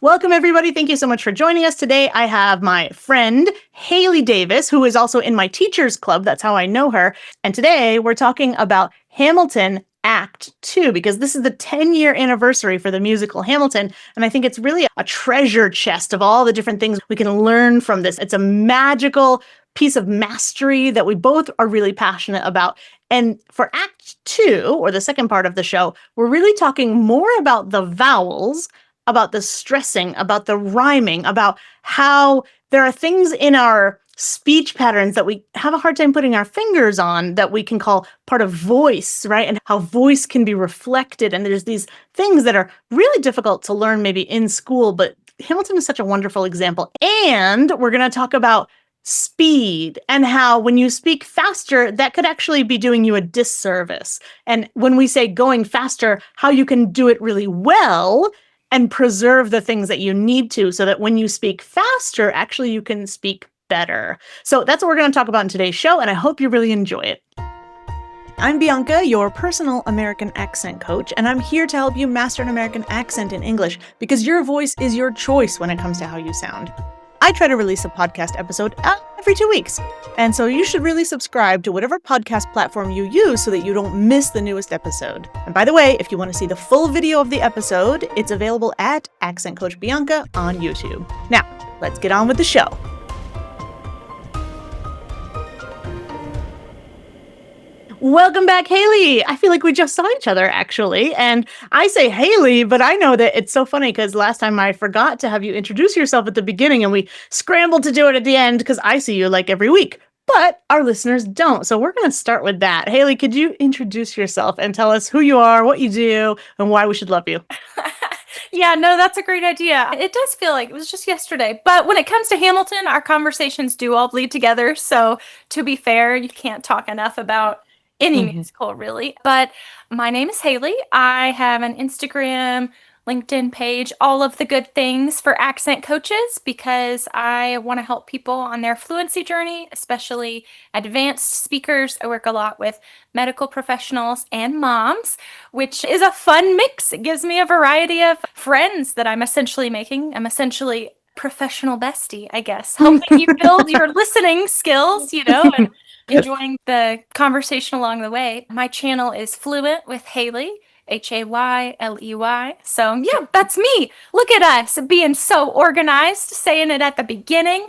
Welcome, everybody. Thank you so much for joining us today. I have my friend, Hayley Davis, who is also in my teacher's club. That's how I know her. And today we're talking about Hamilton Act 2, because this is the 10-year anniversary for the musical Hamilton. And I think it's really a treasure chest of all the different things we can learn from this. It's a magical piece of mastery that we both are really passionate about. And for Act 2, or the second part of the show, we're really talking more about the vowels, about the stressing, about the rhyming, about how there are things in our speech patterns that we have a hard time putting our fingers on that we can call part of voice, right? And how voice can be reflected. And there's these things that are really difficult to learn maybe in school, but Hamilton is such a wonderful example. And we're going to talk about speed and how when you speak faster, that could actually be doing you a disservice. And when we say going faster, how you can do it really well and preserve the things that you need to, so that when you speak faster, actually you can speak better. So that's what we're going to talk about in today's show, and I hope you really enjoy it. I'm Bianca, your personal American accent coach, and I'm here to help you master an American accent in English, because your voice is your choice when it comes to how you sound. I try to release a podcast episode every 2 weeks, and so you should really subscribe to whatever podcast platform you use so that you don't miss the newest episode. And by the way, if you want to see the full video of the episode, it's available at Accent Coach Bianca on YouTube. Now, let's get on with the show. Welcome back, Hayley. I feel like we just saw each other, actually. And I say Hayley, but I know that it's so funny because last time I forgot to have you introduce yourself at the beginning and we scrambled to do it at the end because I see you like every week. But our listeners don't. So we're going to start with that. Hayley, could you introduce yourself and tell us who you are, what you do, and why we should love you? Yeah, no, that's a great idea. It does feel like it was just yesterday. But when it comes to Hamilton, our conversations do all bleed together. So to be fair, you can't talk enough about any musical, really. But my name is Hayley. I have an Instagram, LinkedIn page, all of the good things for accent coaches, because I want to help people on their fluency journey, especially advanced speakers. I work a lot with medical professionals and moms, which is a fun mix. It gives me a variety of friends that I'm essentially making. I'm essentially professional bestie, I guess, helping you build your listening skills, and enjoying the conversation along the way. My channel is Fluent with Hayley, Hayley. So yeah, that's me. Look at us being so organized, saying it at the beginning.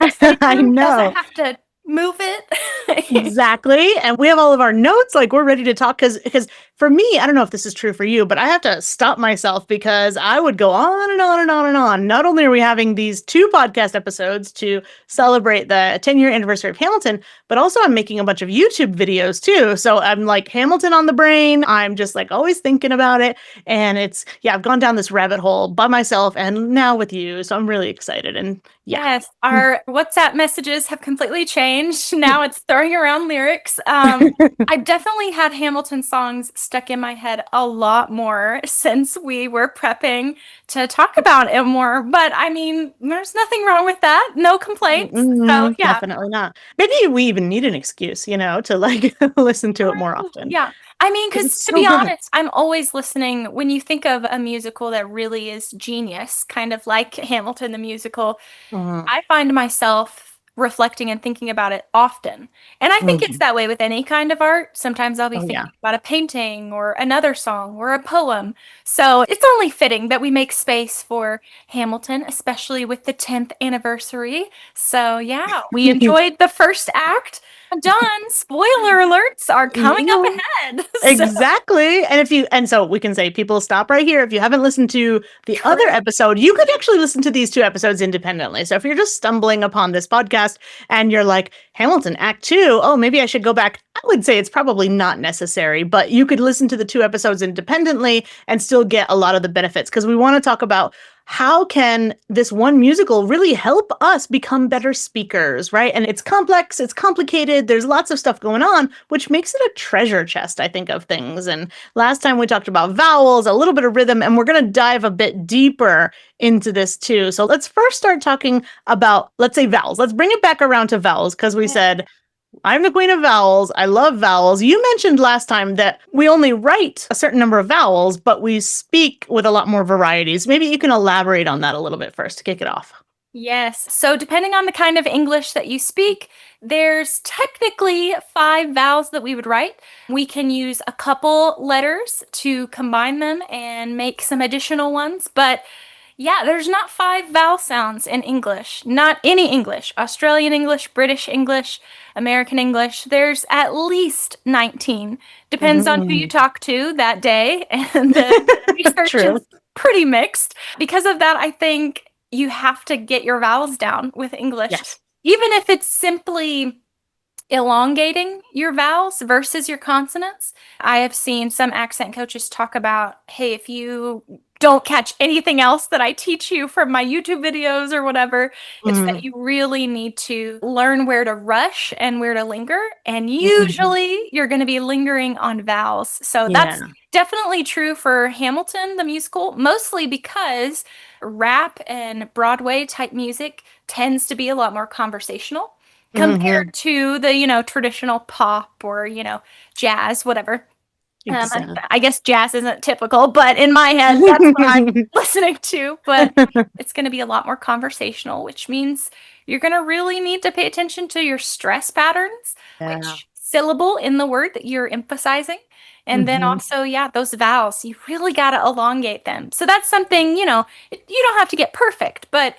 I know. Doesn't have to move it. Exactly. And we have all of our notes, like we're ready to talk, because for me, I don't know if this is true for you, but I have to stop myself because I would go on and on and on and on. Not only are we having these 2 podcast episodes to celebrate the 10-year anniversary of Hamilton, but also I'm making a bunch of YouTube videos too. So I'm like Hamilton on the brain. I'm just like always thinking about it. And I've gone down this rabbit hole by myself and now with you. So I'm really excited. And yes, our WhatsApp messages have completely changed. Now it's throwing around lyrics. I definitely had Hamilton songs stuck in my head a lot more since we were prepping to talk about it more. But I mean, there's nothing wrong with that. No complaints. So yeah. Definitely not. Maybe we even need an excuse, to like listen to it more often. Yeah. I mean, because to be honest, I'm always listening. When you think of a musical that really is genius, kind of like Hamilton the musical, I find myself reflecting and thinking about it often. And I think it's that way with any kind of art. Sometimes I'll be thinking about a painting or another song or a poem. So it's only fitting that we make space for Hamilton, especially with the 10th anniversary. So yeah, we enjoyed the first act. Done. Spoiler alerts are coming up ahead. Exactly. And so we can say, people, stop right here. If you haven't listened to the other episode, you could actually listen to these 2 episodes independently. So if you're just stumbling upon this podcast and you're like, Hamilton Act 2, oh, maybe I should go back, I would say it's probably not necessary, but you could listen to the 2 episodes independently and still get a lot of the benefits, because we want to talk about how can this one musical really help us become better speakers, right? And it's complex, it's complicated, there's lots of stuff going on, which makes it a treasure chest, I think, of things. And last time we talked about vowels, a little bit of rhythm, and we're going to dive a bit deeper into this too. So let's first start talking about, let's say, vowels. Let's bring it back around to vowels, because we said I'm the queen of vowels. I love vowels. You mentioned last time that we only write a certain number of vowels, but we speak with a lot more varieties. Maybe you can elaborate on that a little bit first to kick it off. Yes. So, depending on the kind of English that you speak, there's technically 5 vowels that we would write. We can use a couple letters to combine them and make some additional ones. But yeah, there's not 5 vowel sounds in English. Not any English. Australian English, British English, American English. There's at least 19. Depends on who you Mm, talk to that day. And the research true. is pretty mixed. Because of that, I think you have to get your vowels down with English. Yes. Even if it's simply elongating your vowels versus your consonants. I have seen some accent coaches talk about, hey, if you don't catch anything else that I teach you from my YouTube videos or whatever, it's that Mm, you really need to learn where to rush and where to linger. And mhm. usually you're going to be lingering on vowels. So Yeah. that's definitely true for Hamilton, the musical, mostly because rap and Broadway type music tends to be a lot more conversational Hmm. compared to the, traditional pop or, jazz, whatever. Exactly. I guess jazz isn't typical, but in my head, that's what I'm listening to. But it's going to be a lot more conversational, which means you're going to really need to pay attention to your stress patterns, Yeah. which syllable in the word that you're emphasizing. And then Hmm. also, yeah, those vowels, you really got to elongate them. So that's something, you don't have to get perfect, but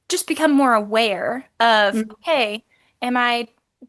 just become more aware of, okay, am I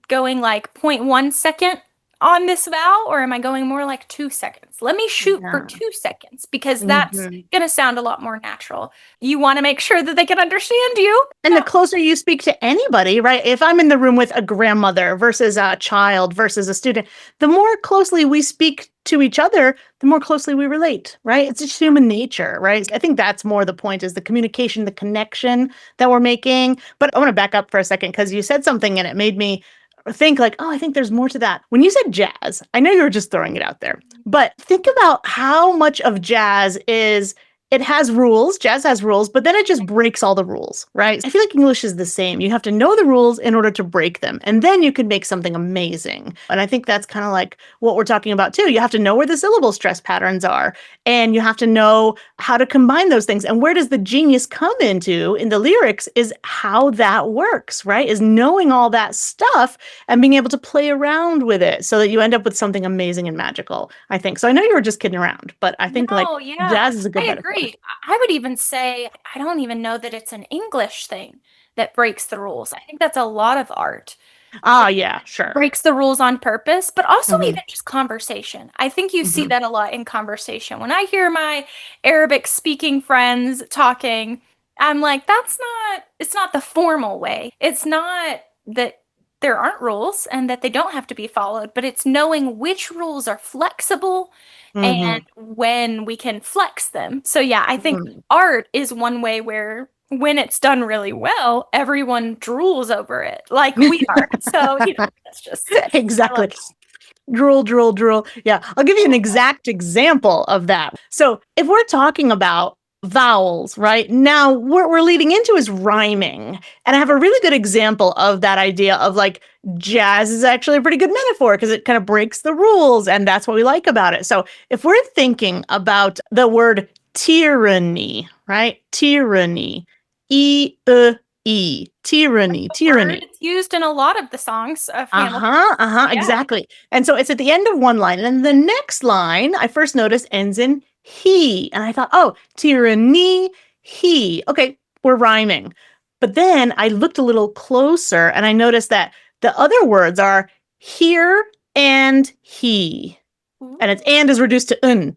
going like zero point 0.1 second on this vowel, or am I going more like 2 seconds? Let me shoot for Yeah. 2 seconds because that's Hmm. going to sound a lot more natural. You want to make sure that they can understand you. And the closer you speak to anybody, right? If I'm in the room with a grandmother versus a child versus a student, the more closely we speak to each other, the more closely we relate, right? It's just human nature, right? I think that's more the point is the communication, the connection that we're making. But I want to back up for a second because you said something and it made me think like, oh, I think there's more to that. When you said jazz, I know you were just throwing it out there, but think about how much of jazz is it has rules, jazz has rules, but then it just breaks all the rules, right? I feel like English is the same. You have to know the rules in order to break them, and then you can make something amazing. And I think that's kind of like what we're talking about too. You have to know where the syllable stress patterns are, and you have to know how to combine those things. And where does the genius come into in the lyrics is how that works, right? Is knowing all that stuff and being able to play around with it so that you end up with something amazing and magical, I think. So I know you were just kidding around, but I think like No, yeah, jazz is a I good metaphor. agree. I would even say I don't even know that it's an English thing that breaks the rules. I think that's a lot of art Ah, yeah, sure. breaks the rules on purpose, but also Mhm, even just conversation. I think you see mhm. that a lot in conversation. When I hear my Arabic speaking friends talking, I'm like, it's not the formal way. It's not that there aren't rules and that they don't have to be followed, but it's knowing which rules are flexible and Mhm, when we can flex them. So, yeah, I think mhm. art is one way where when it's done really well, everyone drools over it like we are. So, that's just, I love Exactly. Drool, drool, drool. Yeah, I'll give you an it. exact example of that. So, if we're talking about vowels, right? Now, what we're leading into is rhyming. And I have a really good example of that idea of like jazz is actually a pretty good metaphor because it kind of breaks the rules. And that's what we like about it. So, if we're thinking about the word tyranny, right? Tyranny, tyranny, Word. tyranny. It's used in a lot of the songs of Hamilton. Uh-huh, uh-huh, Yeah. exactly. And so it's at the end of one line, and then the next line I first noticed ends in he. And I thought, oh, tyranny, he. Okay, we're rhyming. But then I looked a little closer and I noticed that the other words are here and he. And it's Ooh. and is reduced to un.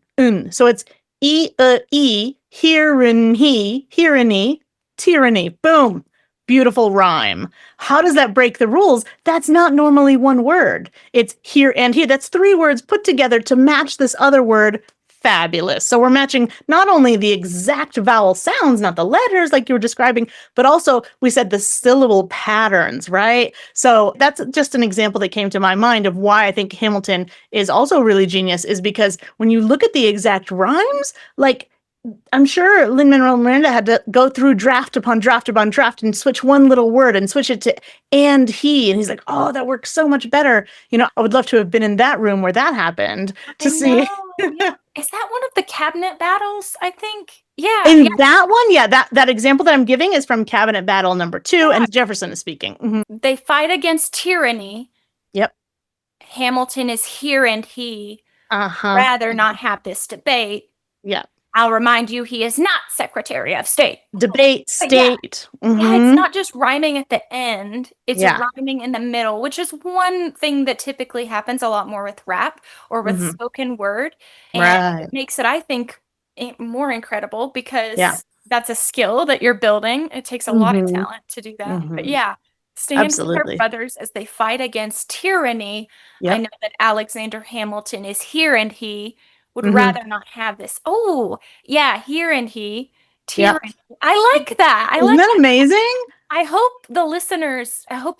So it's here and he, tyranny, tyranny. Boom. Beautiful rhyme. How does that break the rules? That's not normally one word. It's here and here. That's 3 words put together to match this other word. Fabulous. So we're matching not only the exact vowel sounds, not the letters like you were describing, but also we said the syllable patterns, right? So that's just an example that came to my mind of why I think Hamilton is also really genius, is because when you look at the exact rhymes, like I'm sure Lin-Manuel Miranda had to go through draft upon draft upon draft and switch one little word and switch it to and he. And he's like, oh, that works so much better. I would love to have been in that room where that happened to I see. know. Yeah. Is that one of the cabinet battles? I think. Yeah. Yeah. In that one, yeah, that example that I'm giving is from Cabinet Battle number 2, Yeah. and Jefferson is speaking. They fight against tyranny. Yep. Hamilton is here and he Uh-huh. rather not have this debate. Yeah. I'll remind you, he is not Secretary of State. Debate state. Yeah, it's not just rhyming at the end, it's Yeah. rhyming in the middle, which is one thing that typically happens a lot more with rap or with spoken word. And Right. it makes it, I think, more incredible because Yeah. that's a skill that you're building. It takes a lot of talent to do that. But yeah, stand with Absolutely. our brothers as they fight against tyranny. I Yep. know that Alexander Hamilton is here and he would rather not have this. Oh, yeah, here and he. Tyranny. I like that. Isn't that amazing? I hope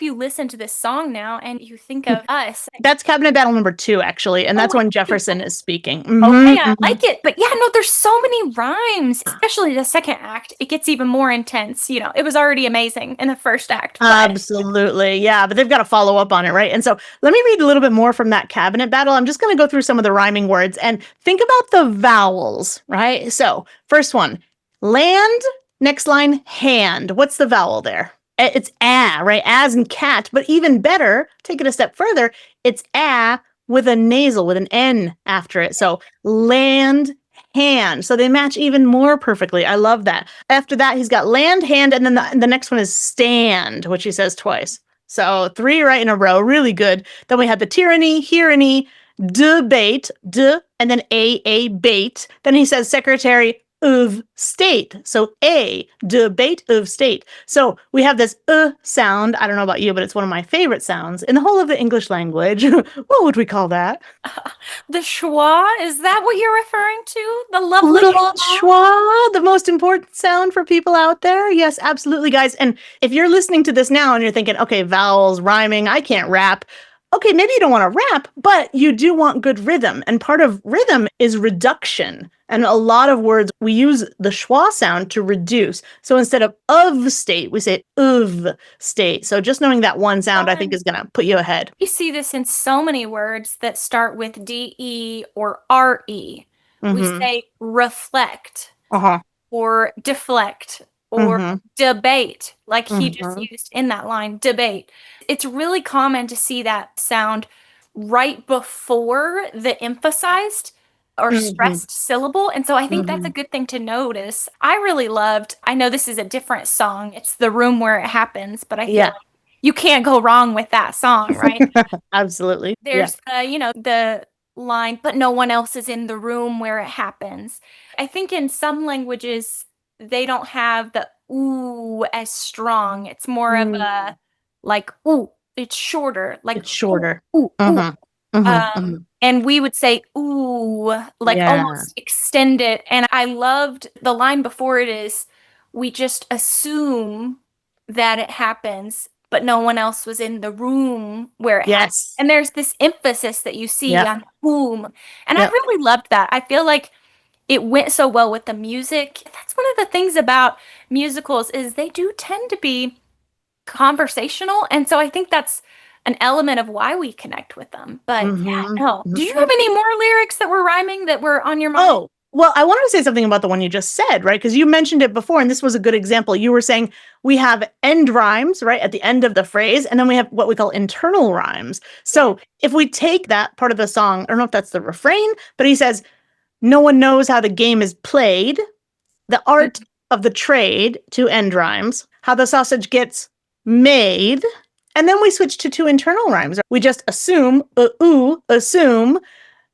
you listen to this song now and you think of us. That's Cabinet Battle number 2, actually, and that's when Jefferson is speaking. Okay, I like it. But yeah, no, there's so many rhymes, especially the second act. It gets even more intense. It was already amazing in the first act. Absolutely. Yeah, but they've got to follow up on it, right? And so let me read a little bit more from that Cabinet Battle. I'm just going to go through some of the rhyming words and think about the vowels, right? So, first one, land, next line, hand. What's the vowel there? It's a, right? As in cat, but even better, take it a step further, it's a with a nasal, with an N after it. So land, hand. So they match even more perfectly. I love that. After that, he's got land, hand, and then the next one is stand, which he says twice. So 3 right in a row, really good. Then we had the tyranny, hearany, debate, and then a bait. Then he says secretary of state. So a debate of state. So we have this sound. I don't know about you, but it's one of my favorite sounds in the whole of the English language. What would we call that? The schwa, is that what you're referring to? The lovely little schwa, the most important sound for people out there. Yes, absolutely, guys. And if you're listening to this now and you're thinking, okay, vowels, rhyming, I can't rap. Okay, maybe you don't want to rap, but you do want good rhythm. And part of rhythm is reduction. And a lot of words, we use the schwa sound to reduce. So instead of state, we say of state. So just knowing that one sound, I think, is going to put you ahead. You see this in so many words that start with DE or RE. We say reflect or deflect or debate, like he just used in that line, debate. It's really common to see that sound right before the emphasized or stressed syllable. And so I think that's a good thing to notice. I really loved, I know this is a different song. It's The Room Where It Happens, but I feel like you can't go wrong with that song, right? Absolutely. There's, the line, but no one else is in the room where it happens. I think in some languages, they don't have the ooh as strong. It's more of a, like, ooh, it's shorter. Like, it's shorter. Ooh, and we would say, ooh, like almost extend it. And I loved the line before it is, we just assume that it happens, but no one else was in the room where it happens. And there's this emphasis that you see on boom. And I really loved that. I feel like it went so well with the music. That's one of the things about musicals is they do tend to be conversational. And so I think that's an element of why we connect with them. But no. Did you have any more lyrics that were rhyming that were on your mind? Oh, well, I wanted to say something about the one you just said, right? Because you mentioned it before, and this was a good example. You were saying we have end rhymes, right, at the end of the phrase, and then we have what we call internal rhymes. So if we take that part of the song, I don't know if that's the refrain, but he says, no one knows how the game is played, the art of the trade, 2 end rhymes, how the sausage gets made, and then we switch to 2 internal rhymes. We just assume, assume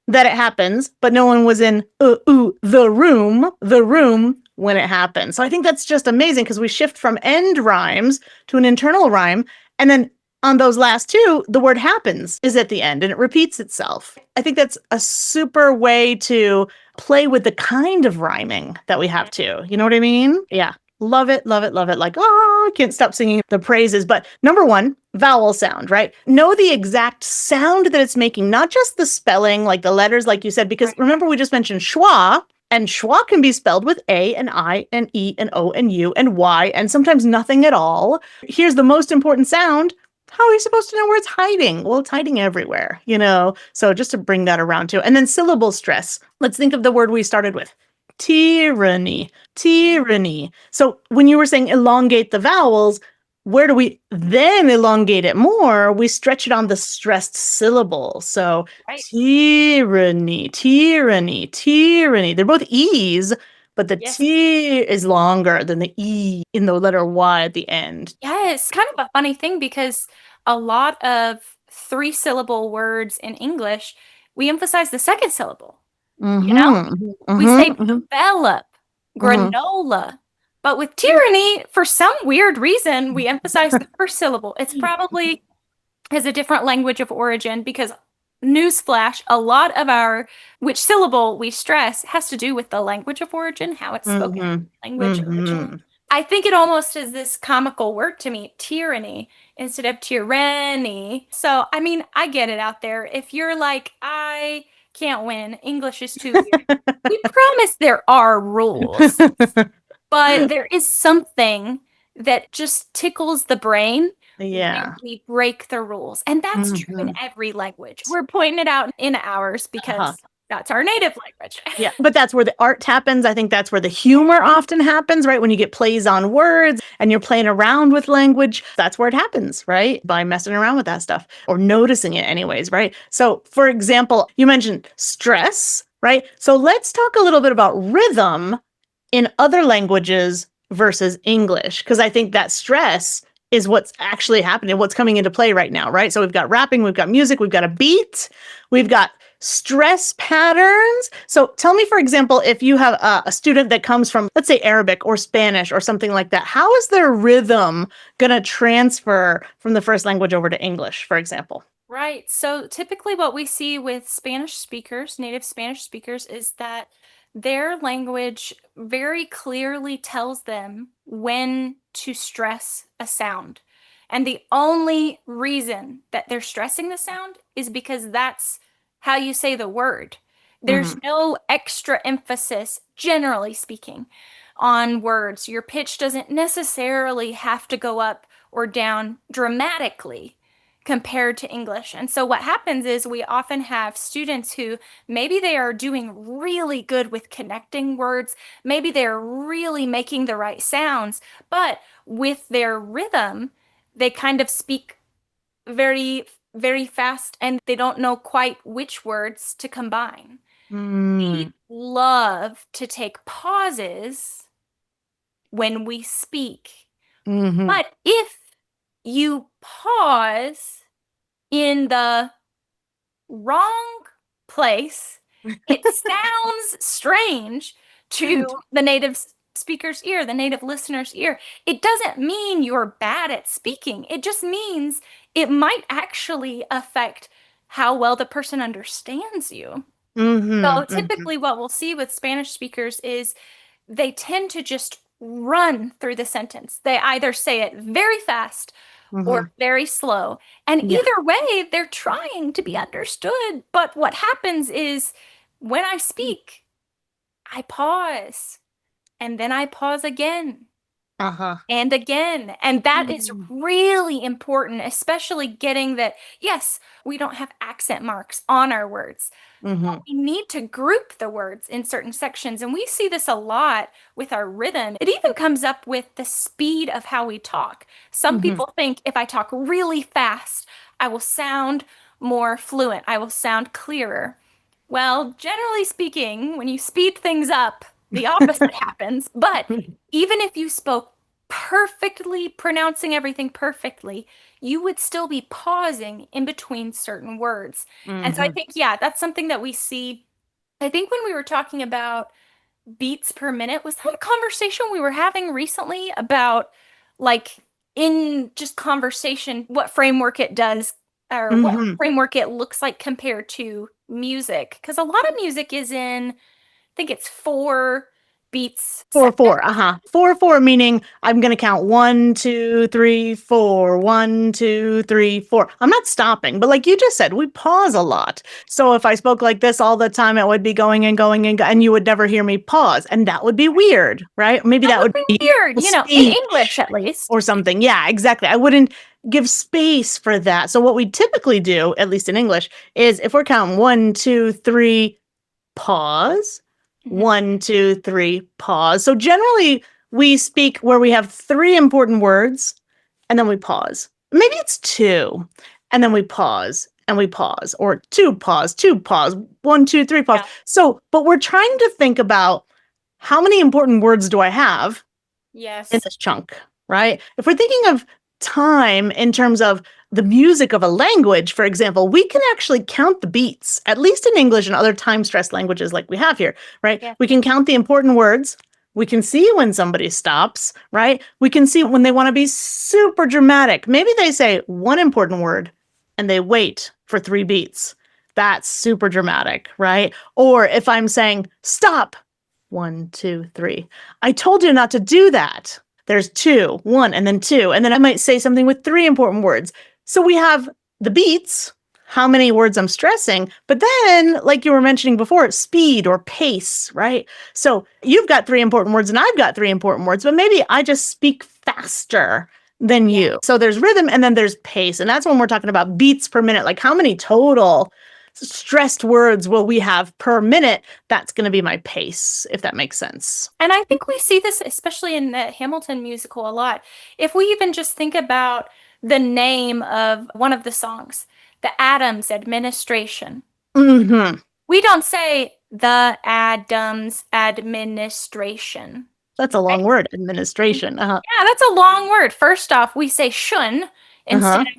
that it happens, but no one was in the room when it happened. So I think that's just amazing because we shift from end rhymes to an internal rhyme, and then on those last 2, the word happens is at the end and it repeats itself. I think that's a super way to play with the kind of rhyming that we have too. You know what I mean? Yeah. Love it, love it, love it. Like, oh, I can't stop singing the praises. But number 1, vowel sound, right? Know the exact sound that it's making, not just the spelling, like the letters, like you said, because remember we just mentioned schwa, And schwa can be spelled with A and I and E and O and U and Y and sometimes nothing at all. Here's the most important sound. How are you supposed to know where it's hiding? Well, it's hiding everywhere, you know? So just to bring that around too. And then syllable stress. Let's think of the word we started with. Tyranny, tyranny. So when you were saying elongate the vowels, where do we then elongate it more? We stretch it on the stressed syllable. So Right. tyranny, tyranny, tyranny. They're both E's, but the Yes. T is longer than the E in the letter Y at the end. Yes, kind of a funny thing because a lot of three-syllable words in English, we emphasize the second syllable. You know, we say develop, granola. But with tyranny, for some weird reason, we emphasize the first syllable. It's probably has a different language of origin because newsflash, a lot of our which syllable we stress has to do with the language of origin, how it's spoken, language originally. I think it almost is this comical word to me, tyranny, instead of tyranny. So, I mean, I get it out there. If you're like, I can't win, English is too weird. We promise there are rules, but there is something that just tickles the brain Yeah. when we break the rules. And that's true in every language. We're pointing it out in ours because that's our native language. Yeah, but that's where the art happens. I think that's where the humor often happens, right? When you get plays on words and you're playing around with language, that's where it happens, right? By messing around with that stuff or noticing it anyways, right? So, for example, you mentioned stress, right? So, let's talk a little bit about rhythm in other languages versus English, because I think that stress is what's actually happening, what's coming into play right now, right? So, we've got rapping, we've got music, we've got a beat, we've got stress patterns. So tell me, for example, if you have a student that comes from, let's say, Arabic or Spanish or something like that, how is their rhythm going to transfer from the first language over to English, for example? Right. So typically, what we see with Spanish speakers, native Spanish speakers, is that their language very clearly tells them when to stress a sound. And the only reason that they're stressing the sound is because that's how you say the word. There's no extra emphasis, generally speaking, on words. Your pitch doesn't necessarily have to go up or down dramatically compared to English. And so what happens is we often have students who maybe they are doing really good with connecting words, maybe they're really making the right sounds, but with their rhythm, they kind of speak very, very fast and they don't know quite which words to combine. We love to take pauses when we speak. But if you pause in the wrong place, it sounds strange to the native speaker's ear, the native listener's ear. It doesn't mean you're bad at speaking. It just means it might actually affect how well the person understands you. So typically what we'll see with Spanish speakers is they tend to just run through the sentence. They either say it very fast or very slow. And Yeah. either way, they're trying to be understood. But what happens is when I speak, I pause and then I pause again and again. And that is really important, especially getting that, yes, we don't have accent marks on our words. But we need to group the words in certain sections. And we see this a lot with our rhythm. It even comes up with the speed of how we talk. Some people think if I talk really fast, I will sound more fluent, I will sound clearer. Well, generally speaking, when you speed things up, the opposite happens. But even if you spoke perfectly, pronouncing everything perfectly, you would still be pausing in between certain words. And so I think, yeah, that's something that we see. I think when we were talking about beats per minute, was that a conversation we were having recently about, like, in just conversation, what framework it does or what framework it looks like compared to music? Because a lot of music is in, I think it's 4 beats Four, second. four. Four, four, meaning I'm going to count 1, 2, 3, 4. 1, 2, 3, 4. I'm not stopping, but like you just said, we pause a lot. So if I spoke like this all the time, it would be going and going and you would never hear me pause. And that would be weird, right? Maybe That that would would be be weird, a in English speech at least. or something. Yeah, exactly. I wouldn't give space for that. So what we typically do, at least in English, is if we're counting 1, 2, 3, pause. Mhm. 1, 2, 3, pause. So generally, we speak where we have 3 important words and then we pause. Maybe it's 2 and then we pause and we pause, or 2 pause, 2 pause, 1, 2, 3 pause. Yeah. So, but we're trying to think about how many important words do I have in Yes. this chunk, right? If we're thinking of time in terms of the music of a language, for example, we can actually count the beats, at least in English and other time-stressed languages like we have here, right? Yeah. We can count the important words. We can see when somebody stops, right? We can see when they want to be super dramatic. Maybe they say one important word and they wait for 3 beats. That's super dramatic, right? Or if I'm saying stop, 1, 2, 3. I told you not to do that. There's 2, 1, and then 2. And then I might say something with 3 important words. So we have the beats, how many words I'm stressing, but then, like you were mentioning before, speed or pace, right? So you've got 3 important words and I've got 3 important words, but maybe I just speak faster than you. So there's rhythm and then there's pace. And that's when we're talking about beats per minute, like how many total stressed words will we have per minute? That's going to be my pace, if that makes sense. And I think we see this especially in the Hamilton musical a lot. If we even just think about the name of one of the songs, the Adams Administration. Mm-hmm. We don't say the Adams Administration. That's a long Right? word, administration. Yeah, that's a long word. First off, we say shun instead of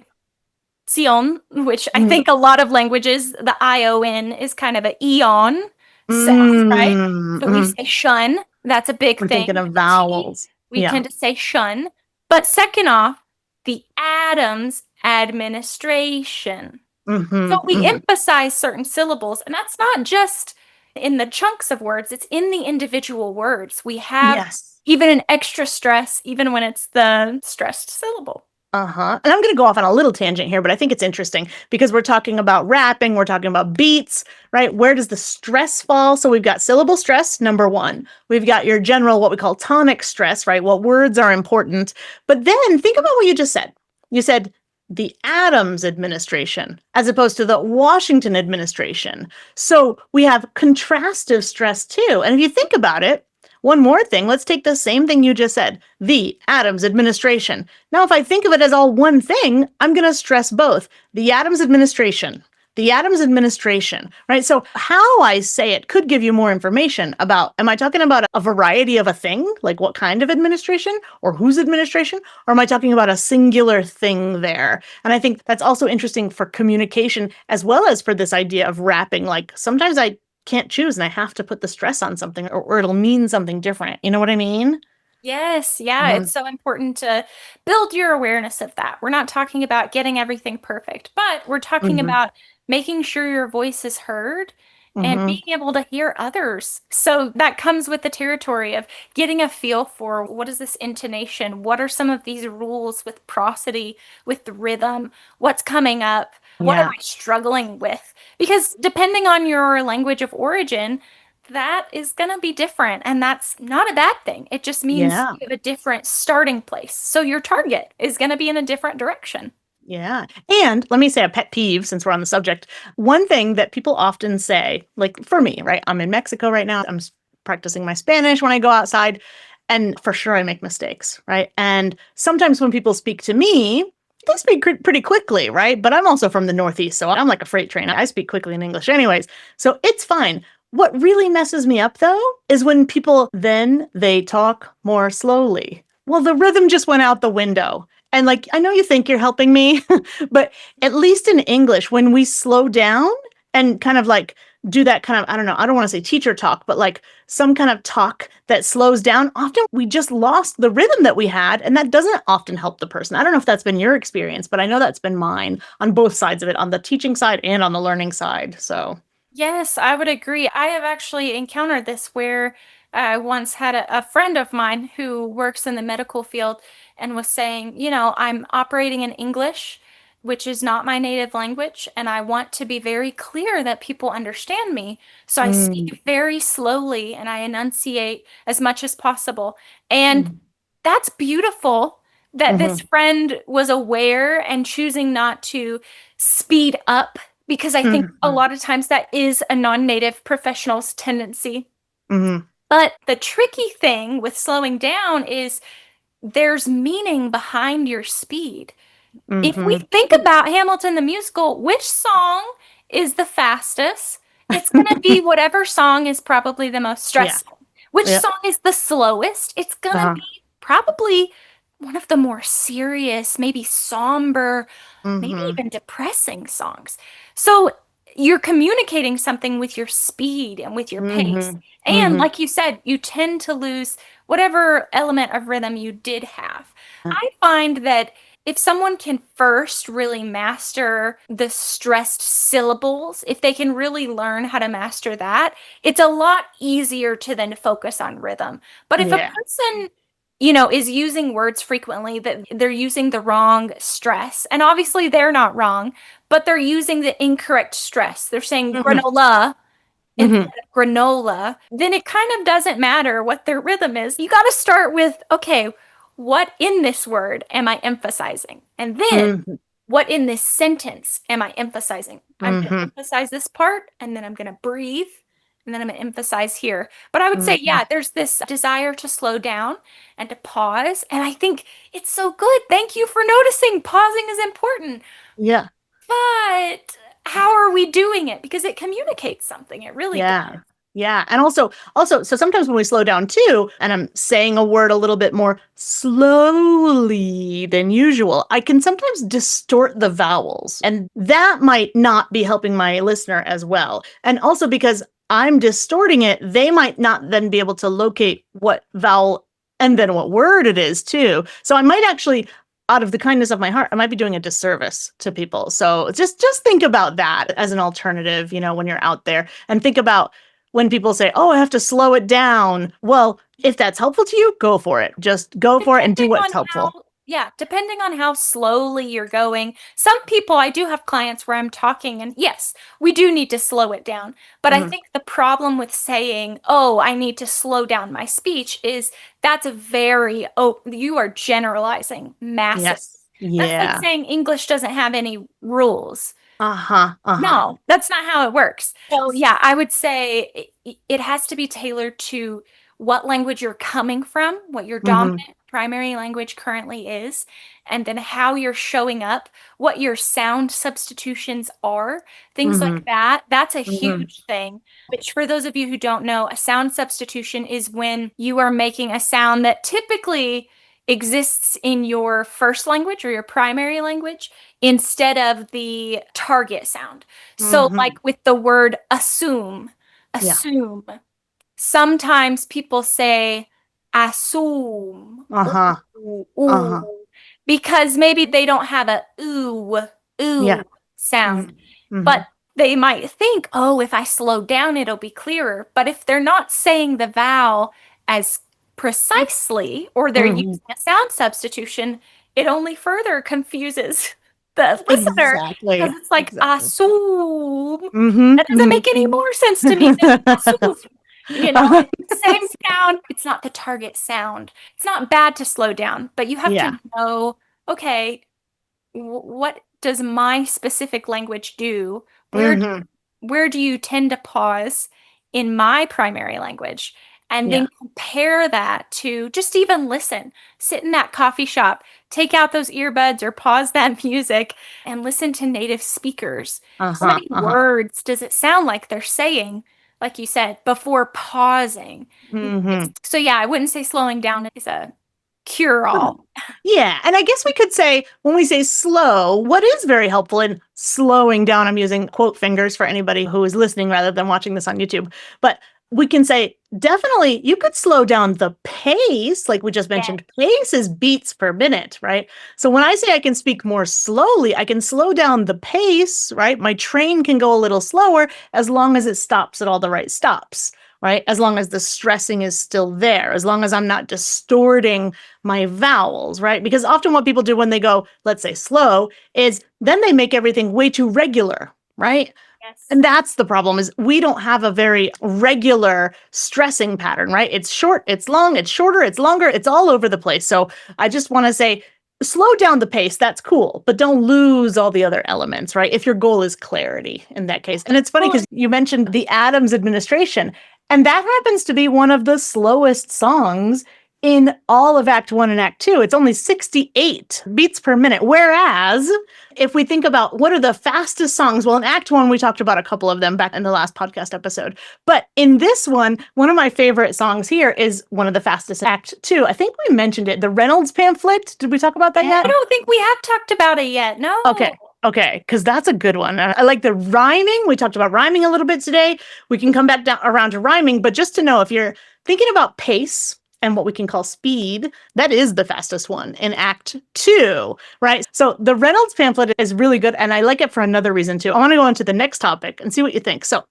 sion, which I think a lot of languages, the ion is kind of an eon sound, right? So we say shun. That's a big We're thing. thinking of With the T, vowels. we Yeah. tend to say shun. But second off, the Adams Administration. So we emphasize certain syllables, and that's not just in the chunks of words, it's in the individual words. We have Yes. even an extra stress, even when it's the stressed syllable. And I'm going to go off on a little tangent here, but I think it's interesting because we're talking about rapping, we're talking about beats, right? Where does the stress fall? So we've got syllable stress, number 1. We've got your general, what we call tonic stress, right? What words are important. But then think about what you just said. You said the Adams administration as opposed to the Washington administration. So we have contrastive stress too. And if you think about it, one more thing, let's take the same thing you just said, the Adams administration. Now, if I think of it as all one thing, I'm going to stress both the Adams administration, right? So how I say it could give you more information about, am I talking about a variety of a thing, like what kind of administration or whose administration, or am I talking about a singular thing there? And I think that's also interesting for communication as well as for this idea of rapping. Like sometimes I can't choose and I have to put the stress on something or it'll mean something different. You know what I mean? Yes, yeah, it's so important to build your awareness of that. We're not talking about getting everything perfect, but we're talking about making sure your voice is heard and being able to hear others. So that comes with the territory of getting a feel for what is this intonation? What are some of these rules with prosody, with the rhythm? What's coming up? What am I struggling with? Because depending on your language of origin, that is going to be different. And that's not a bad thing. It just means you have a different starting place. So your target is going to be in a different direction. Yeah. And let me say a pet peeve since we're on the subject. One thing that people often say, like for me, right? I'm in Mexico right now. I'm practicing my Spanish when I go outside. And for sure, I make mistakes, right? And sometimes when people speak to me, they speak pretty quickly, right? But I'm also from the Northeast, so I'm like a freight train. I speak quickly in English anyways. So it's fine. What really messes me up, though, is when people then they talk more slowly. Well, the rhythm just went out the window. And like, I know you think you're helping me, but at least in English, when we slow down and kind of like do that kind of, I don't know, I don't want to say teacher talk, but like some kind of talk that slows down, often we just lost the rhythm that we had. And that doesn't often help the person. I don't know if that's been your experience, but I know that's been mine on both sides of it, on the teaching side and on the learning side. So. Yes, I would agree. I have actually encountered this where I once had a friend of mine who works in the medical field and was saying, I'm operating in English, which is not my native language, and I want to be very clear that people understand me. So I Mm, speak very slowly and I enunciate as much as possible. And mm, that's beautiful that this mhm, friend was aware and choosing not to speed up, because I think a mhm, lot of times that is a non-native professional's tendency. mhm, But the tricky thing with slowing down is there's meaning behind your speed. If we mhm. think about Hamilton the musical, which song is the fastest? It's going to be whatever song is probably the most Yeah. stressful. Which Yeah. song is the slowest? It's going to Uh-huh. be probably one of the more serious, maybe somber, maybe Mhm, even depressing songs. So you're communicating something with your speed and with your pace. mhm, And mhm. like you said, you tend to lose whatever element of rhythm you did have. I find that if someone can first really master the stressed syllables, if they can really learn how to master that, it's a lot easier to then focus on rhythm. But if a Yeah. person, is using words frequently that they're using the wrong stress, and obviously they're not wrong, but they're using the incorrect stress. They're saying Mhm, granola instead mhm. of granola, then it kind of doesn't matter what their rhythm is. You got to start with, okay, what in this word am I emphasizing? And then Mhm, what in this sentence am I emphasizing? I'm going to mhm, emphasize this part and then I'm going to breathe and then I'm going to emphasize here. But I would say, mhm. yeah, there's this desire to slow down and to pause. And I think it's so good. Thank you for noticing. Pausing is important. Yeah. But how are we doing it? Because it communicates something. It really does. Yeah. Yeah. And also, so sometimes when we slow down too, and I'm saying a word a little bit more slowly than usual, I can sometimes distort the vowels. And that might not be helping my listener as well. And also because I'm distorting it, they might not then be able to locate what vowel and then what word it is too. So I might actually, out of the kindness of my heart, I might be doing a disservice to people. So just think about that as an alternative, when you're out there, and think about when people say, "Oh, I have to slow it down." Well, if that's helpful to you, go for it. Just go for it and do Depending what's on helpful. depending on how slowly you're going. Some people, I do have clients where I'm talking, and yes, we do need to slow it down. But I Mhm. think the problem with saying, oh, I need to slow down my speech is that's a very, oh, you are generalizing massive. Yes. That's like Yeah. saying English doesn't have any rules. Uh-huh. Uh-huh. No, that's not how it works. So, yeah, I would say it has to be tailored to what language you're coming from, what your Mhm. dominant primary language currently is, and then how you're showing up, what your sound substitutions are, things like Mhm. that. That's a Mhm. huge thing. Which, for those of you who don't know, a sound substitution is when you are making a sound that typically exists in your first language or your primary language instead of the target sound. So, like Mhm. with the word assume, Yeah. assume. Sometimes people say assume, Uh-huh. ooh, ooh, Uh-huh. because maybe they don't have a ooh, ooh Yeah. sound. Mhm. But Mhm. they might think, oh, if I slow down, it'll be clearer. But if they're not saying the vowel as precisely, or they're Mhm. using a sound substitution, it only further confuses the listener because Exactly. it's like Exactly. assume. Mhm. That doesn't Mhm. make any more sense to me than assume. It's the same sound. It's not the target sound. It's not bad to slow down, but you have to Yeah. know, okay, what does my specific language do? Mhm. Where do you tend to pause in my primary language? And Yeah. then compare that to just even listen, sit in that coffee shop, take out those earbuds or pause that music and listen to native speakers. How Uh-huh. many Uh-huh. words does it sound like they're saying, like you said, before pausing? Mhm. So, yeah, I wouldn't say slowing down is a cure all. Yeah, and I guess we could say when we say slow, what is very helpful in slowing down, I'm using quote fingers for anybody who is listening rather than watching this on YouTube, but we can say definitely you could slow down the pace, like we just mentioned, pace is beats per minute, right? So when I say I can speak more slowly, I can slow down the pace, right? My train can go a little slower as long as it stops at all the right stops, right? As long as the stressing is still there, as long as I'm not distorting my vowels, right? Because often what people do when they go, let's say slow, is then they make everything way too regular, right? Yes. And that's the problem is we don't have a very regular stressing pattern, right? It's short, it's long, it's shorter, it's longer, it's all over the place. So I just want to say, slow down the pace. That's cool, but don't lose all the other elements, right? If your goal is clarity in that case. And it's funny because you mentioned the Adams administration, and that happens to be one of the slowest songs in all of Act 1 and Act 2. It's only 68 beats per minute. Whereas if we think about what are the fastest songs, well, in Act 1, we talked about a couple of them back in the last podcast episode. But in this one of my favorite songs here is one of the fastest. Act 2, I think we mentioned it, the Reynolds Pamphlet. Did we talk about that yet? I don't think we have talked about it yet. No. Okay, because that's a good one. I like the rhyming. We talked about rhyming a little bit today. We can come back down around to rhyming, but just to know if you're thinking about pace and what we can call speed, that is the fastest one in Act 2, right? So the Reynolds Pamphlet is really good, and I like it for another reason too. I want to go on to the next topic and see what you think. So,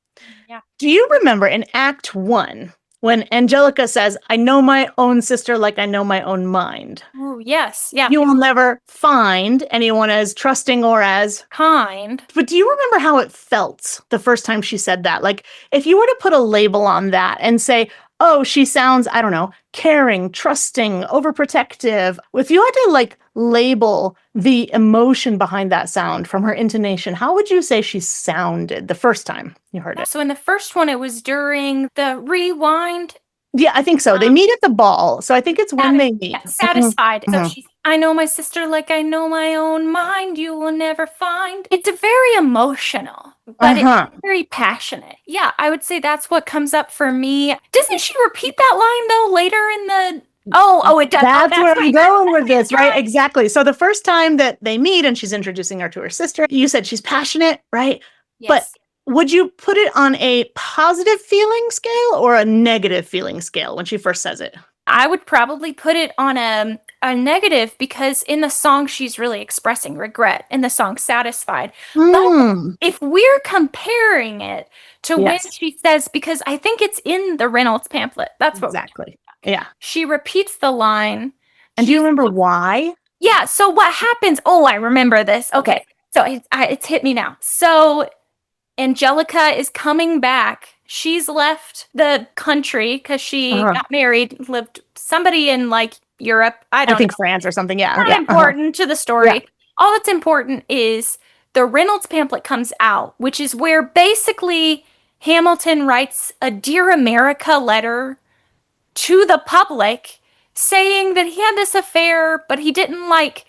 do you remember in Act 1 when Angelica says, I know my own sister like I know my own mind? Oh, yes. Yeah. You will never find anyone as trusting or as kind. But do you remember how it felt the first time she said that? Like, if you were to put a label on that and say, oh, she sounds, I don't know, caring, trusting, overprotective. If you had to like label the emotion behind that sound from her intonation, how would you say she sounded the first time you heard it? So in the first one, it was during the rewind. Yeah, I think so. They meet at the ball. So I think it's when they meet. Satisfied. So she's, I know my sister like I know my own mind. You will never find. It's a very emotional, but it's very passionate. Yeah, I would say that's what comes up for me. Doesn't she repeat that line though later in the? Oh, it does. That's where I'm going with this, right? Exactly. So the first time that they meet and she's introducing her to her sister, you said she's passionate, right? Yes. But would you put it on a positive feeling scale or a negative feeling scale when she first says it? I would probably put it on a negative because in the song she's really expressing regret in the song Satisfied. But if we're comparing it to when she says, because I think it's in the Reynolds pamphlet. That's what exactly. Yeah. She repeats the line. And do you remember why? Yeah. So what happens? Oh, I remember this. Okay. So it's hit me now. So Angelica is coming back. She's left the country because she got married, lived somebody in like Europe. I think France or something. Yeah. Not important to the story. Yeah. All that's important is the Reynolds pamphlet comes out, which is where basically Hamilton writes a Dear America letter to the public saying that he had this affair, but he didn't like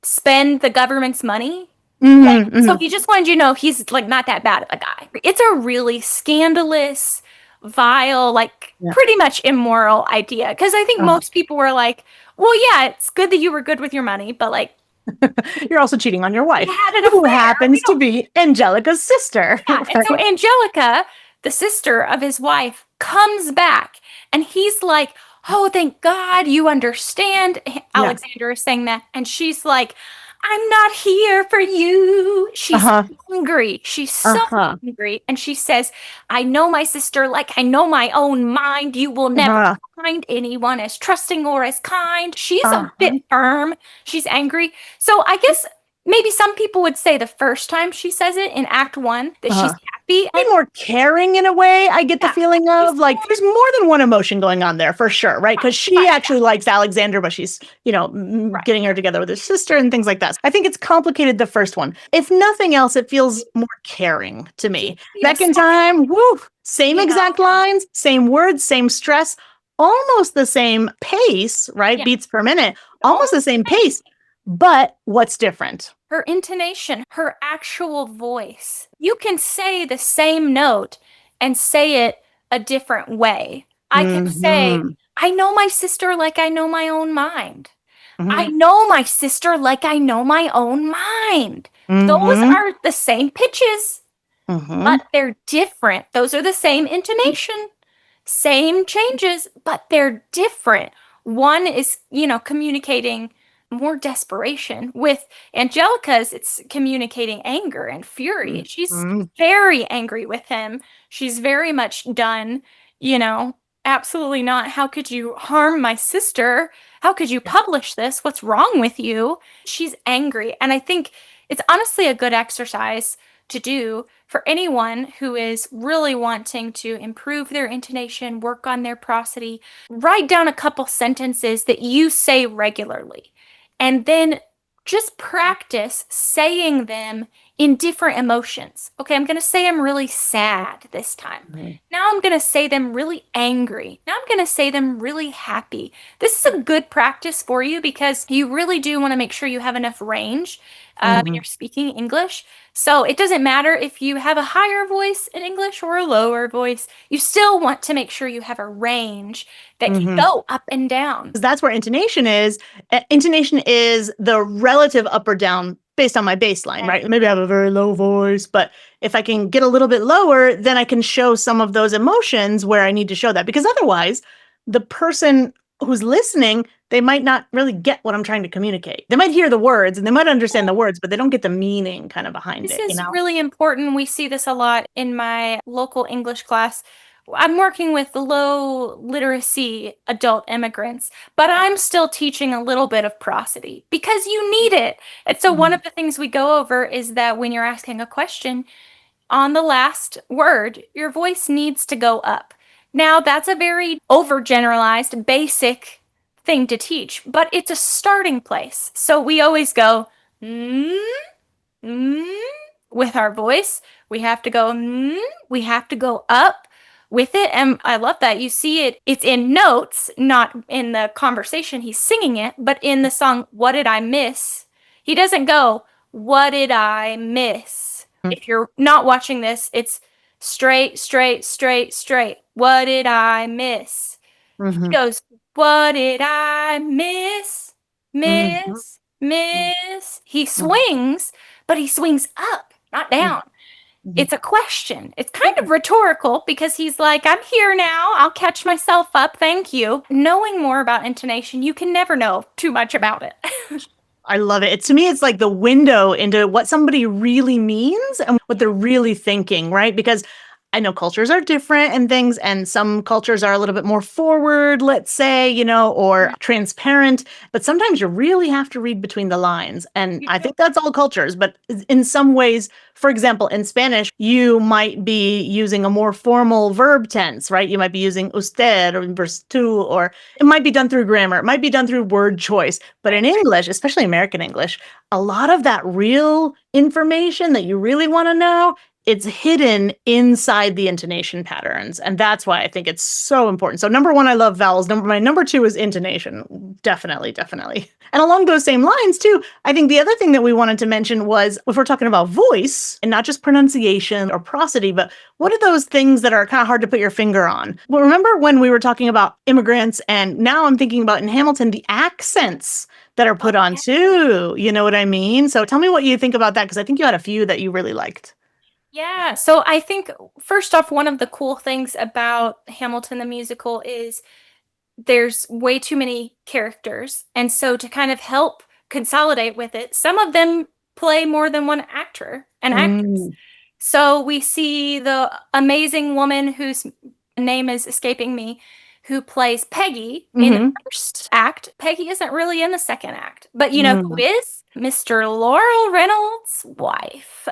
spend the government's money. So he just wanted you to know he's like not that bad of a guy. It's a really scandalous, vile, like pretty much immoral idea. Because I think most people were like, well, yeah, it's good that you were good with your money, but like you're also cheating on your wife, who happens to be Angelica's sister. Yeah. And so Angelica, the sister of his wife, comes back and he's like, oh, thank God you understand. Alexander is saying that. And she's like, I'm not here for you. She's hungry. She's so hungry. And she says, I know my sister like I know my own mind. You will never find anyone as trusting or as kind. She's a bit firm. She's angry. So I guess maybe some people would say the first time she says it in Act 1 that she's happy. And more caring in a way, I get the feeling of like there's more than one emotion going on there for sure, right? Because she actually likes Alexander, but she's, getting her together with her sister and things like that. I think it's complicated the first one. If nothing else, it feels more caring to me. Second time, same exact lines, same words, same stress, almost the same pace, right? Beats per minute, almost the same pace. But what's different? Her intonation, her actual voice. You can say the same note and say it a different way. I can say, I know my sister like I know my own mind. I know my sister like I know my own mind. Those are the same pitches, but they're different. Those are the same intonation, same changes, but they're different. One is, communicating more desperation. With Angelica's, it's communicating anger and fury. She's Mhm. very angry with him. She's very much done, you know, absolutely not. How could you harm my sister? How could you Yeah. publish this? What's wrong with you? She's angry. And I think it's honestly a good exercise to do for anyone who is really wanting to improve their intonation, work on their prosody. Write down a couple sentences that you say regularly, and then just practice saying them in different emotions. Okay, I'm going to say I'm really sad this time. Mhm. Now I'm going to say them really angry. Now I'm going to say them really happy. This is a good practice for you because you really do want to make sure you have enough range when Mhm. you're speaking English. So it doesn't matter if you have a higher voice in English or a lower voice, you still want to make sure you have a range that can Mhm. go up and down. 'Cause that's where intonation is. Intonation is the relative up or down based on my baseline, right? Maybe I have a very low voice, but if I can get a little bit lower, then I can show some of those emotions where I need to show that. Because otherwise, the person who's listening, they might not really get what I'm trying to communicate. They might hear the words and they might understand the words, but they don't get the meaning kind of behind This it, you is know? really important. We see this a lot in my local English class. I'm working with low literacy adult immigrants, but I'm still teaching a little bit of prosody because you need it. And so, one Mhm. of the things we go over is that when you're asking a question, on the last word, your voice needs to go up. Now, that's a very overgeneralized, basic thing to teach, but it's a starting place. So, we always go, mm, mm, with our voice. We have to go, we have to go up with it. And I love that. You see it, it's in notes, not in the conversation. He's singing it, but in the song, What Did I Miss? He doesn't go, What did I miss? If you're not watching this, it's straight, straight, straight, straight. What did I miss? He Mhm. goes, What did I miss? Mhm. Miss, miss. He Mhm. swings, but he swings up, not Mhm. down. Mhm. It's a question. It's kind of rhetorical because he's like, I'm here now. I'll catch myself up. Thank you. Knowing more about intonation, you can never know too much about it. I love it. It's to me, it's like the window into what somebody really means and what they're really thinking, right? Because I know cultures are different and things, and some cultures are a little bit more forward, let's say, or transparent. But sometimes you really have to read between the lines. And You I do. think that's all cultures. But in some ways, for example, in Spanish, you might be using a more formal verb tense, right? You might be using usted or verse tu, or it might be done through grammar, it might be done through word choice. But in English, especially American English, a lot of that real information that you really want to know, it's hidden inside the intonation patterns. And that's why I think it's so important. So number one, I love vowels. My number two is intonation. Definitely, definitely. And along those same lines too, I think the other thing that we wanted to mention was if we're talking about voice and not just pronunciation or prosody, but what are those things that are kind of hard to put your finger on? Well, remember when we were talking about immigrants, and now I'm thinking about in Hamilton, the accents that are Oh, put on yeah. too. You know what I mean? So tell me what you think about that, because I think you had a few that you really liked. Yeah. So I think, first off, one of the cool things about Hamilton the musical is there's way too many characters. And so to kind of help consolidate with it, some of them play more than one actor and actress. Mm. So we see the amazing woman whose name is escaping me, who plays Peggy in the Mhm. first act. Peggy isn't really in the second act, but you know who Mm. is? Mr. Laurel Reynolds' wife.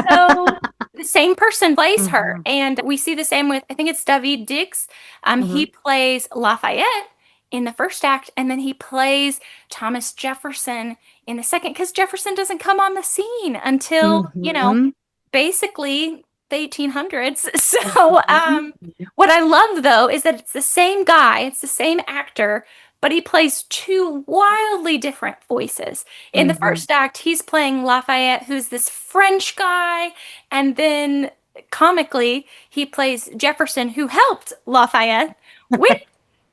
So the same person plays her. Mhm. And we see the same with, I think it's David Diggs. He Mhm. plays Lafayette in the first act, and then he plays Thomas Jefferson in the second, because Jefferson doesn't come on the scene until, Mhm. basically the 1800s. So, Mhm. what I love though is that it's the same guy, it's the same actor, but he plays two wildly different voices. In the Mhm. first act, he's playing Lafayette, who's this French guy, and then comically, he plays Jefferson, who helped Lafayette with,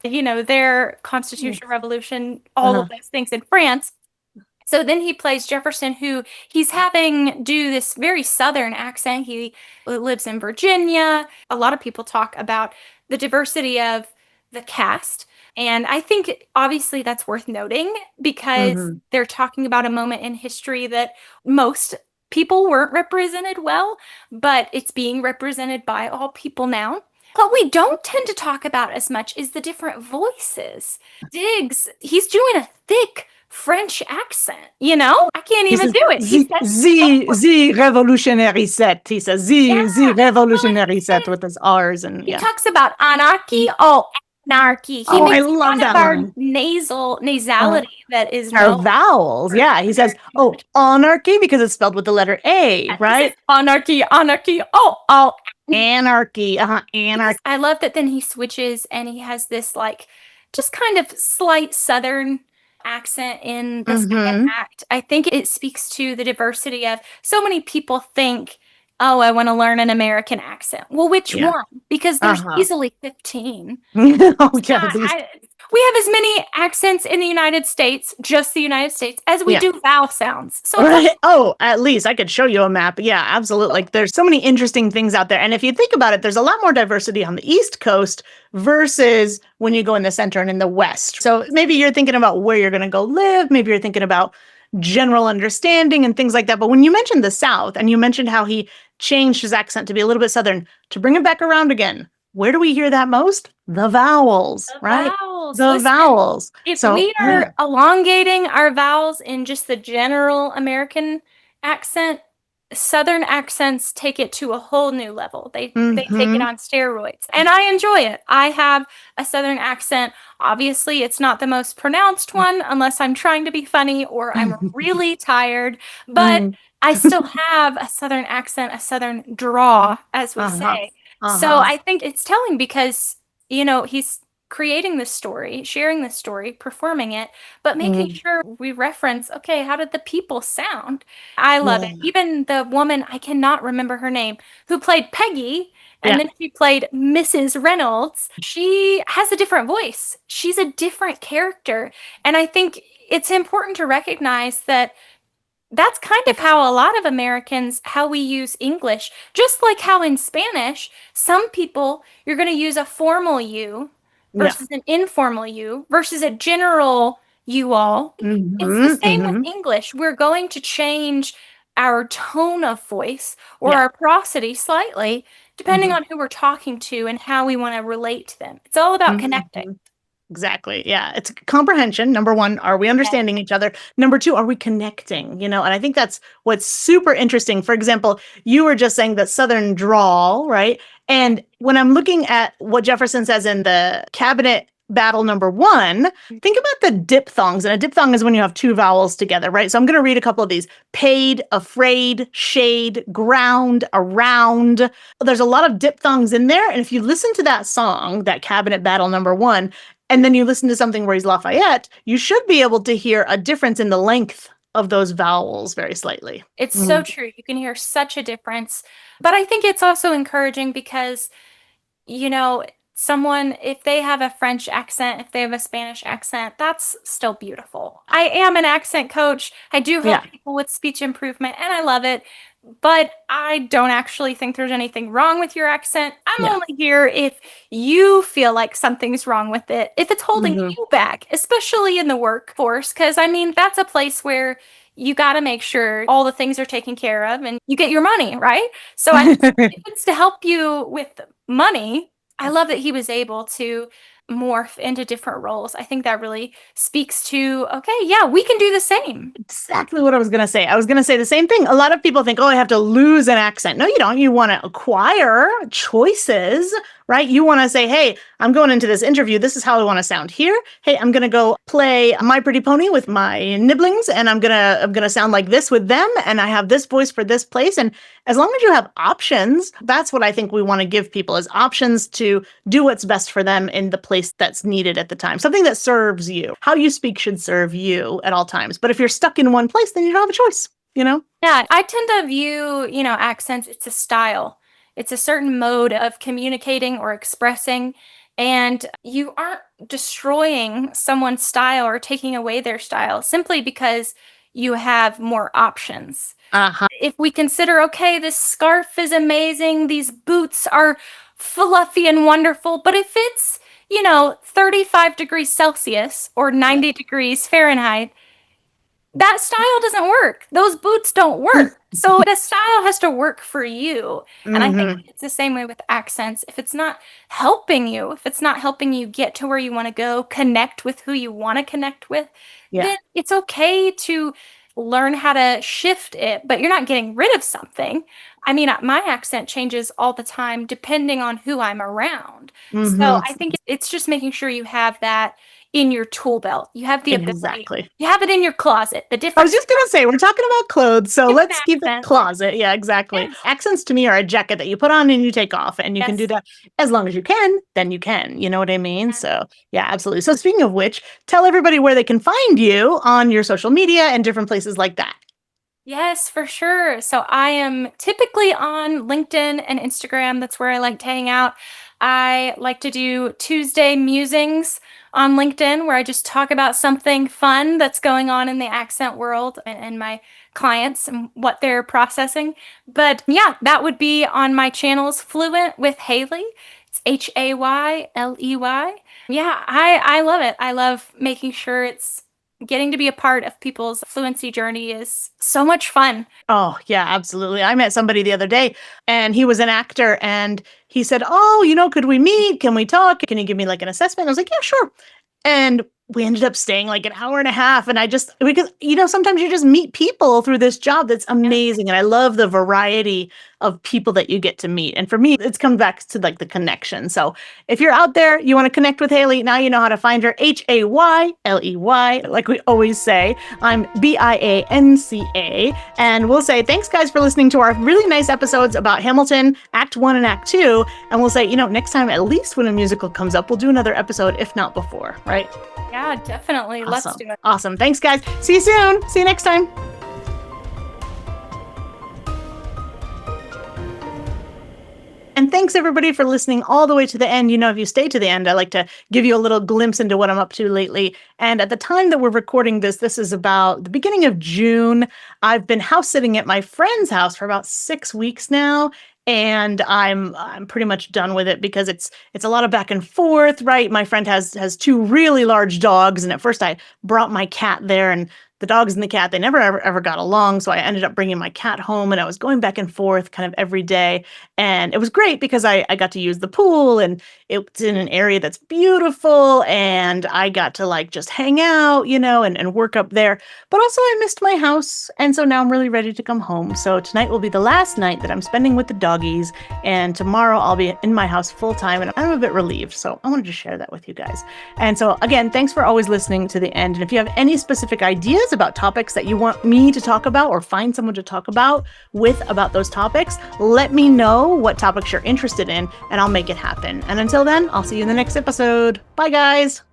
their Constitutional Revolution, all of Uh-huh. those things in France. So then he plays Jefferson, who he's having do this very Southern accent. He lives in Virginia. A lot of people talk about the diversity of the cast. And I think obviously that's worth noting because Hmm. they're talking about a moment in history that most people weren't represented well, but it's being represented by all people now. What we don't tend to talk about as much is the different voices. Diggs, he's doing a thick French accent, you know? I can't He even says, do it. He says, the revolutionary set. He says, yeah. the Well, revolutionary set with his R's and he yeah. talks about anarchy. Oh, anarchy. He Oh, I makes love fun of that our line. Uh, nasality that is our known vowels. for Yeah. He says, American oh, anarchy because it's spelled with the letter A, He says right? anarchy, anarchy. Oh. Anarchy. Anarchy. I love that then he switches and he has this like just kind of slight southern accent in the second Mm-hmm. act. I think it speaks to the diversity of so many people think, oh, I want to learn an American accent. Well, which Yeah. one? Because there's Uh-huh. easily 15. Oh, yeah, at least. We have as many accents in the United States, just the United States, as we Yeah. do vowel sounds. So it's Right. Oh, at least I could show you a map. Yeah, absolutely. Like there's so many interesting things out there. And if you think about it, there's a lot more diversity on the East Coast versus when you go in the center and in the West. So maybe you're thinking about where you're going to go live. Maybe you're thinking about general understanding and things like that. But when you mentioned the South and you mentioned how he changed his accent to be a little bit Southern, to bring it back around again, where do we hear that most? The vowels, the right? vowels. The Listen, vowels. if So, we yeah. are elongating our vowels in just the general American accent, Southern accents take it to a whole new level. They take it Mm-hmm. on steroids. And I enjoy it. I have a Southern accent. Obviously, it's not the most pronounced one unless I'm trying to be funny or I'm really tired, but Mm. I still have a Southern accent, a Southern draw, as we Uh-huh. say. So Uh-huh. I think it's telling because, he's creating this story, sharing this story, performing it, but making Mm. sure we reference, okay, how did the people sound? I love it. Yeah. Even the woman, I cannot remember her name, who played Peggy and Yeah. then she played Mrs. Reynolds. She has a different voice. She's a different character. And I think it's important to recognize that that's kind of how a lot of Americans, how we use English. Just like how in Spanish, some people, you're going to use a formal you Yeah. versus an informal you versus a general you all. It's the Mm-hmm. same with Mm-hmm. English. We're going to change our tone of voice or Yeah. our prosody slightly, depending Mm-hmm. on who we're talking to and how we want to relate to them. It's all about connecting. Mm-hmm. Exactly. Yeah. It's comprehension. Number one, are we Yeah. understanding each other? Number two, are we connecting? And I think that's what's super interesting. For example, you were just saying the Southern drawl, right? And when I'm looking at what Jefferson says in the cabinet battle number one, think about the diphthongs. And a diphthong is when you have two vowels together, right? So I'm going to read a couple of these: paid, afraid, shade, ground, around. There's a lot of diphthongs in there. And if you listen to that song, that cabinet battle number one, and then you listen to something where he's Lafayette, you should be able to hear a difference in the length of those vowels very slightly. It's so true. You can hear such a difference. But I think it's also encouraging because, someone, if they have a French accent, if they have a Spanish accent, that's still beautiful. I am an accent coach. I do help Yeah. people with speech improvement, and I love it. But I don't actually think there's anything wrong with your accent. I'm Yeah. only here if you feel like something's wrong with it, if it's holding Mm-hmm. you back, especially in the workforce. Because, I mean, that's a place where you got to make sure all the things are taken care of and you get your money, right? So I think if it's to help you with money, I love that he was able to morph into different roles. I think that really speaks to, okay, yeah, we can do the same. Exactly what I was going to say. I was going to say the same thing. A lot of people think, oh, I have to lose an accent. No, you don't. You want to acquire choices, right? You want to say, hey, I'm going into this interview. This is how I want to sound here. Hey, I'm going to go play My Pretty Pony with my nibblings, and I'm going to sound like this with them, and I have this voice for this place. And as long as you have options, that's what I think we want to give people, is options to do what's best for them in the place that's needed at the time. Something that serves you. How you speak should serve you at all times. But if you're stuck in one place, then you don't have a choice, Yeah, I tend to view, accents, it's a style. It's a certain mode of communicating or expressing, and you aren't destroying someone's style or taking away their style simply because you have more options. Uh-huh. If we consider, okay, this scarf is amazing, these boots are fluffy and wonderful, but if it's, 35 degrees Celsius or 90 degrees Fahrenheit, that style doesn't work. Those boots don't work. So the style has to work for you. And I think Hmm. it's the same way with accents. If it's not helping you, if it's not helping you get to where you want to go, connect with who you want to connect with, Yeah, then it's okay to learn how to shift it, but you're not getting rid of something. I mean, my accent changes all the time depending on who I'm around. So hmm, I think it's just making sure you have that in your tool belt. You have the ability. exactly. You have it in your closet. The I was different just gonna say, we're talking about clothes, so different let's keep it accents. closet. Yeah, exactly. Yes. Accents to me are a jacket that you put on and you take off, and you can do Yes. that as long as you can, then you can. You know what I mean? Yes. So, yeah, absolutely. So, speaking of which, tell everybody where they can find you on your social media and different places like that. Yes, for sure. So I am typically on LinkedIn and Instagram. That's where I like to hang out. I like to do Tuesday musings on LinkedIn where I just talk about something fun that's going on in the accent world and my clients and what they're processing. But yeah, that would be on my channels Fluent with Hayley. It's Hayley. Yeah, I love it. I love making sure it's getting to be a part of people's fluency journey is so much fun. Oh, yeah, absolutely. I met somebody the other day and he was an actor and he said, "Oh, could we meet? Can we talk? Can you give me like an assessment?" I was like, "Yeah, sure." And we ended up staying like an hour and a half. And because, sometimes you just meet people through this job that's Yeah. amazing. And I love the variety of people that you get to meet. And for me, it's come back to like the connection. So if you're out there, you want to connect with Hayley, now you know how to find her. Hayley, like we always say. I'm Bianca. And we'll say, thanks, guys, for listening to our really nice episodes about Hamilton, Act 1 and Act 2. And we'll say, next time, at least when a musical comes up, we'll do another episode, if not before, right? Yeah, definitely. Let's Awesome. do it. Awesome. Thanks, guys. See you soon. See you next time. And thanks everybody for listening all the way to the end. If you stay to the end, I like to give you a little glimpse into what I'm up to lately. And at the time that we're recording this is about the beginning of June. I've been house sitting at my friend's house for about 6 weeks now. And I'm pretty much done with it because it's a lot of back and forth, right? My friend has two really large dogs, and at first I brought my cat there, and the dogs and the cat, they never ever got along. So I ended up bringing my cat home, and I was going back and forth kind of every day. And it was great because I got to use the pool, and it's in an area that's beautiful, and I got to like just hang out, and work up there. But also I missed my house, and so now I'm really ready to come home. So tonight will be the last night that I'm spending with the doggies, and tomorrow I'll be in my house full time, and I'm a bit relieved. So I wanted to share that with you guys. And so again, thanks for always listening to the end. And if you have any specific ideas about topics that you want me to talk about or find someone to talk about those topics, let me know what topics you're interested in and I'll make it happen. And until then, I'll see you in the next episode. Bye, guys.